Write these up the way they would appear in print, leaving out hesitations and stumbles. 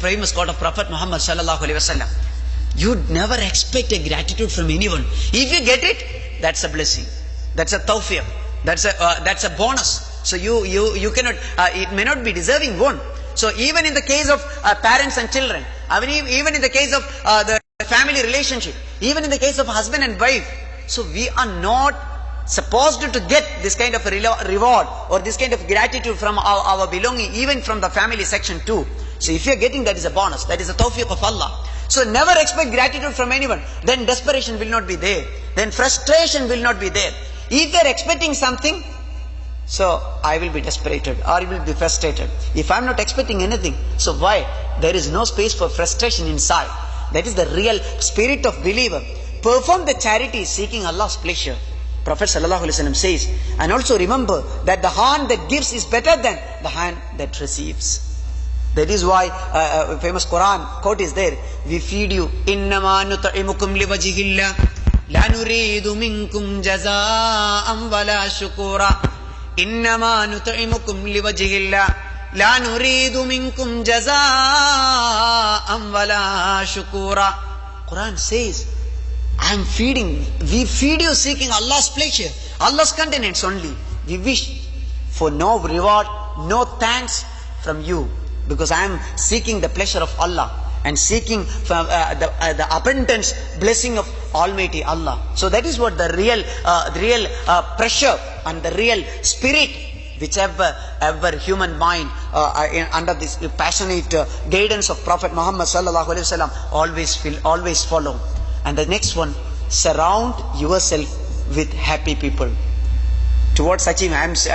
famous quote of Prophet Muhammad sallallahu alaihi wasallam. You never expect a gratitude from anyone. If you get it, that's a blessing. That's a tawfiq. That's a bonus. So you cannot, it may not be deserving one. So even in the case of parents and children, even in the case of the family relationship, even in the case of husband and wife, so we are not supposed to get this kind of reward or this kind of gratitude from our belonging, even from the family section too. So if you are getting, that is a bonus, that is a tawfiq of Allah. So never expect gratitude from anyone. Then desperation will not be there. Then frustration will not be there. If you are expecting something, so I will be desperated or I will be frustrated. If I am not expecting anything, so why? There is no space for frustration inside. That is the real spirit of believer. Perform the charity seeking Allah's pleasure. Prophet sallallahu alaihi wasallam says, and also remember that the hand that gives is better than the hand that receives. That is why a famous Quran quote is there. We feed you. Innama nut'imukum liwajhillah la nuridu minkum jazaa'an wala shukura. Innama nut'imukum liwajhillah la nuridu minkum jazaa'an wala shukura. Quran says, we feed you seeking Allah's pleasure, Allah's countenance only. We wish for no reward, no thanks from you, because I am seeking the pleasure of Allah and seeking the abundance blessing of Almighty Allah. So that is what the real pressure and the real spirit whichever human mind under this passionate guidance of Prophet Muhammad sallallahu alaihi wasallam always follow. And the next one, surround yourself with happy people. Towards achieving, I'm just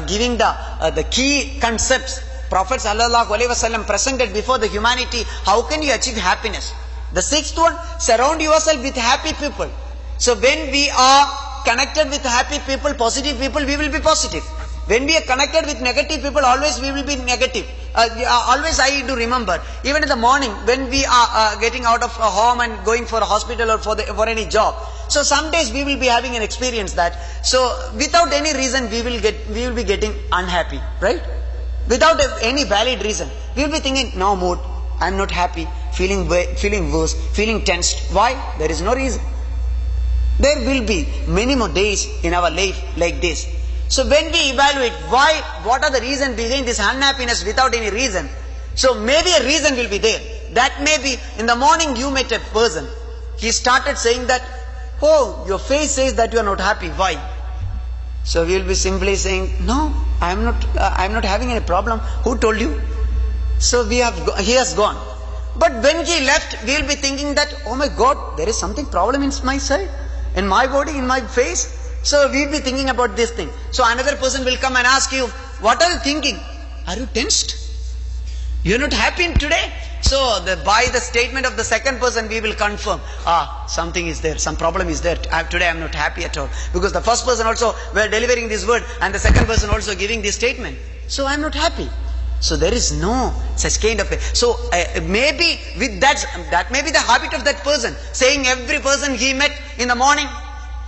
giving the key concepts Prophet sallallahu alaihi wasallam presented before the humanity. How can you achieve happiness? The sixth one, surround yourself with happy people. So when we are connected with happy people, positive people, we will be positive. When we are connected with negative people, always we will be negative. Always I do remember, even in the morning when we are getting out of a home and going for a hospital or for any job. So some days we will be having an experience that, so without any reason we will be getting unhappy, right? Without any valid reason. We will be thinking, no mood, I am not happy, feeling worse, feeling tensed. Why? There is no reason. There will be many more days in our life like this. So when we evaluate what are the reasons behind this unhappiness without any reason, so maybe a reason will be there. That may be, in the morning you met a person, he started saying that, oh, your face says that you are not happy, why? So we will be simply saying, no, I am not having any problem. Who told you? So he has gone. But when he left, we will be thinking that, oh my God, there is something problem in my side, in my body, in my face. So we will be thinking about this thing. So another person will come and ask you, what are you thinking? Are you tensed? You are not happy today? So by the statement of the second person, we will confirm, something is there, some problem is there. Today I am not happy at all. Because the first person also were delivering this word and the second person also giving this statement. So I am not happy. So there is no such kind of so maybe with that may be the habit of that person, saying every person he met in the morning,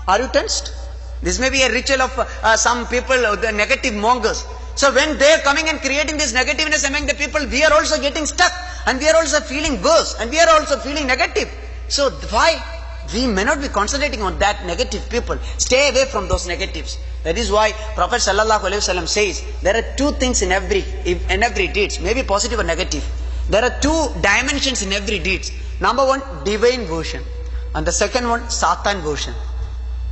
are you tensed? This may be a ritual of some people, the negative mongers. So when they are coming and creating this negativeness among the people, we are also getting stuck and we are also feeling worse and we are also feeling negative. So why? We may not be concentrating on that negative people. Stay away from those negatives. That is why Prophet sallallahu alaihi wasallam says, there are two things in every deeds, maybe positive or negative. There are two dimensions in every deeds. Number one, divine version, and the second one, Satan version.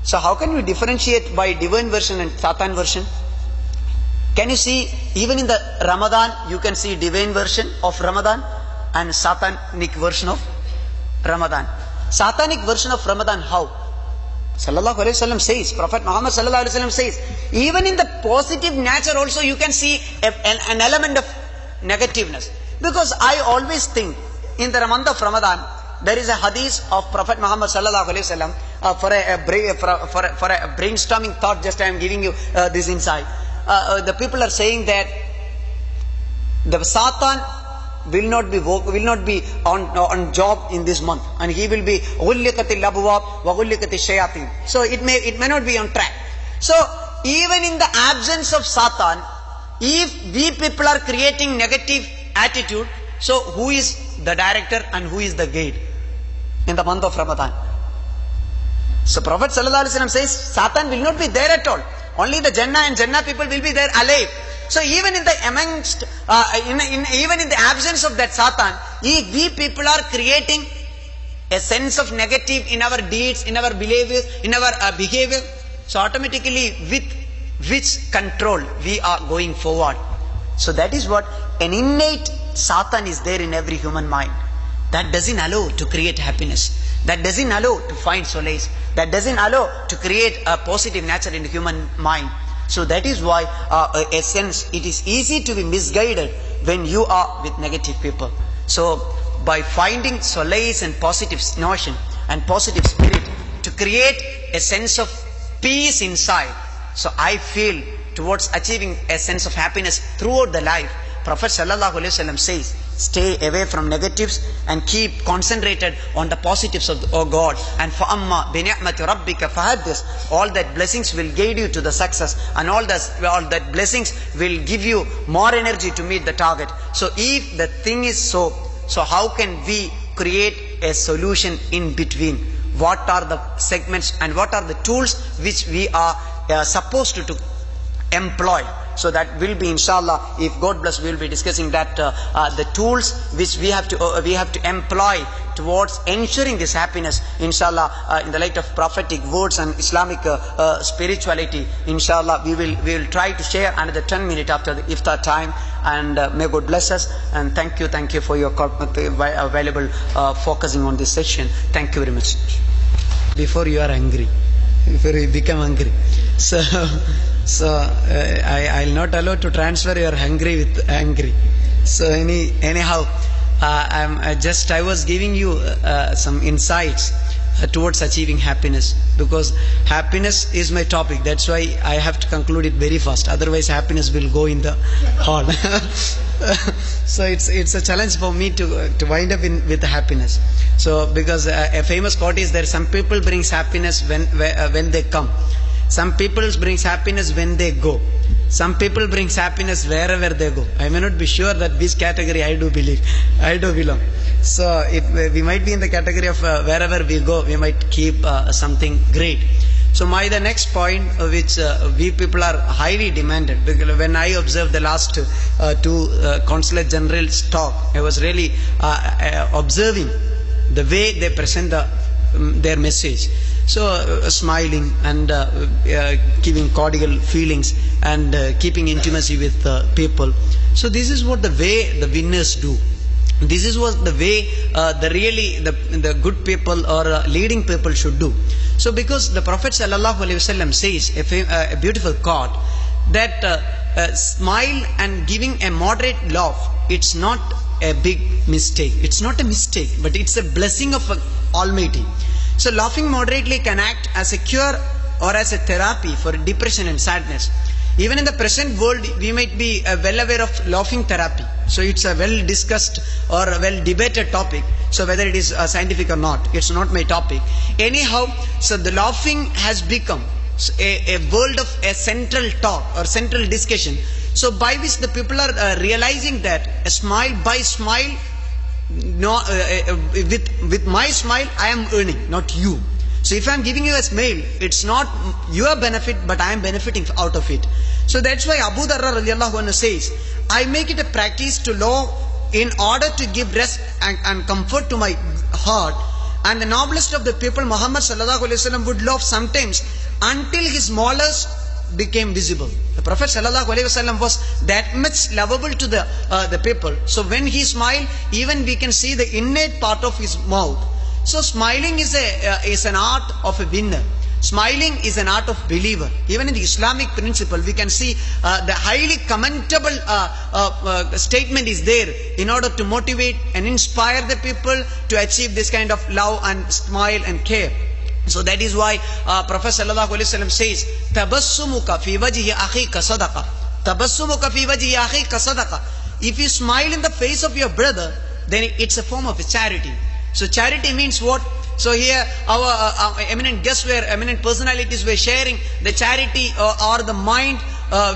So how can we differentiate by divine version and Satan version? Can you see, even in the Ramadan, you can see divine version of Ramadan and Satanic version of Ramadan. Satanic version of Ramadan, how? Sallallahu alaihi wasallam says, Prophet Muhammad sallallahu alaihi wasallam says, even in the positive nature also you can see an element of negativeness. Because I always think, in the month of Ramadan, there is a hadith of Prophet Muhammad sallallahu alaihi wasallam for a brainstorming thought. Just I am giving you this insight. The people are saying that the Satan will not be on job in this month, and he will be ghulliqatil abwab wa ghulliqatish shayatin. So it may not be on track. So even in the absence of Satan, if we people are creating negative attitude. So who is the director and who is the guide in the month of Ramadan? So Prophet ﷺ says Satan will not be there at all. Only the Jannah and Jannah people will be there alive. So even in the even in the absence of that Satan, if we people are creating a sense of negative in our deeds, in our behavior, so automatically with which control we are going forward. So that is what an innate Satan is there in every human mind. That doesn't allow to create happiness. That doesn't allow to find solace. That doesn't allow to create a positive nature in the human mind. So that is why, a sense, it is easy to be misguided when you are with negative people. So by finding solace and positive notion and positive spirit to create a sense of peace inside, so I feel towards achieving a sense of happiness throughout the life. Prophet ﷺ says, stay away from negatives and keep concentrated on the positives of God. And فَأَمَّا بِنِعْمَةِ رَبِّكَ فَحَدِّثْ. All that blessings will guide you to the success, and all that blessings will give you more energy to meet the target. So if the thing is so how can we create a solution in between? What are the segments and what are the tools which we are supposed to employ? So that will be, inshallah, if God bless, we will be discussing that the tools which we have to employ towards ensuring this happiness, inshallah, in the light of prophetic words and Islamic spirituality. Inshallah, we will try to share another 10 minutes after the iftar time, and may God bless us. And thank you for your valuable focusing on this session. Thank you very much. Before you are angry, before you become angry, so I'll not allow to transfer your hungry with angry. So anyhow, I was giving you some insights towards achieving happiness, because happiness is my topic. That's why I have to conclude it very fast. Otherwise, happiness will go in the hall. So it's a challenge for me to wind up with happiness. So because a famous quote is there: some people brings happiness when they come. Some people brings happiness when they go. Some people brings happiness wherever they go. I may not be sure that which category I do belong. So we might be in the category of wherever we go, we might keep something great. So the next point, which we people are highly demanded, because when I observed the last two consulate generals talk, I was really observing the way they present their message. So smiling and giving cordial feelings and keeping intimacy with people. So this is what the way the winners do. This is what the way the good people or leading people should do. So because the Prophet ﷺ says a beautiful quote that smile and giving a moderate laugh, it's not a big mistake. It's not a mistake, but it's a blessing of Almighty. So laughing moderately can act as a cure or as a therapy for depression and sadness. Even in the present world, we might be well aware of laughing therapy. So it's a well discussed or a well debated topic. So whether it is scientific or not, it's not my topic. Anyhow, so the laughing has become a world of a central talk or central discussion. So by which the people are realizing that a smile by smile, with my smile I am earning, not you. So if I am giving you a smile, it's not your benefit, but I am benefiting out of it. So that's why Abu Darda radiallahu anhu says, I make it a practice to laugh in order to give rest and comfort to my heart. And the noblest of the people, Muhammad sallallahu alaihi wasallam, would laugh sometimes until his molars became visible. The Prophet sallallahu alaihi wasallam was that much lovable to the people. So when he smiled, even we can see the innate part of his mouth. So smiling is an art of a winner. Smiling is an art of believer. Even in the Islamic principle, we can see the highly commendable statement is there in order to motivate and inspire the people to achieve this kind of love and smile and care. So that is why Prophet sallallahu alaihi wasallam says, "Tabassumuka fi wajhi akhika sadaqa." Tabassumuka fi wajhi akhika sadaqa. If you smile in the face of your brother, then it's a form of a charity. So charity means what? So here our eminent guests eminent personalities were sharing the charity or the mind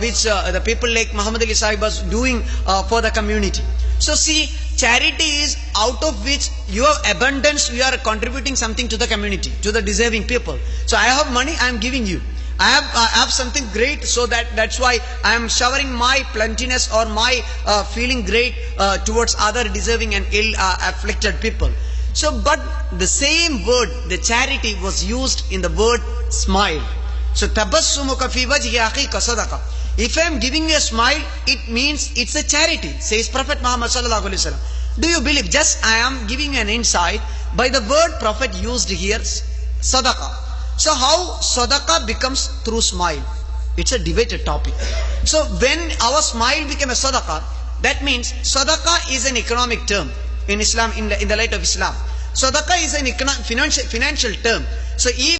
which the people like Muhammad Ali Sahib was doing for the community. So see, charity is out of which your abundance, you are contributing something to the community, to the deserving people. So I have money, I am giving you. I have something great, so that's why I am showering my plentiness or my feeling great towards other deserving and ill afflicted people. So, but the same word, the charity, was used in the word smile. So, tabassumuka fi wajhi akhika sadaqa. If I am giving you a smile, it means it's a charity, says Prophet Muhammad sallallahu alaihi wasallam. Do you believe? Just I am giving an insight by the word Prophet used here, sadaqa. So how sadaqah becomes through smile? It's a debated topic. So when our smile became a sadaqah, that means sadaqah is an economic term in Islam, in the light of Islam. Sadaqah is an financial term. So if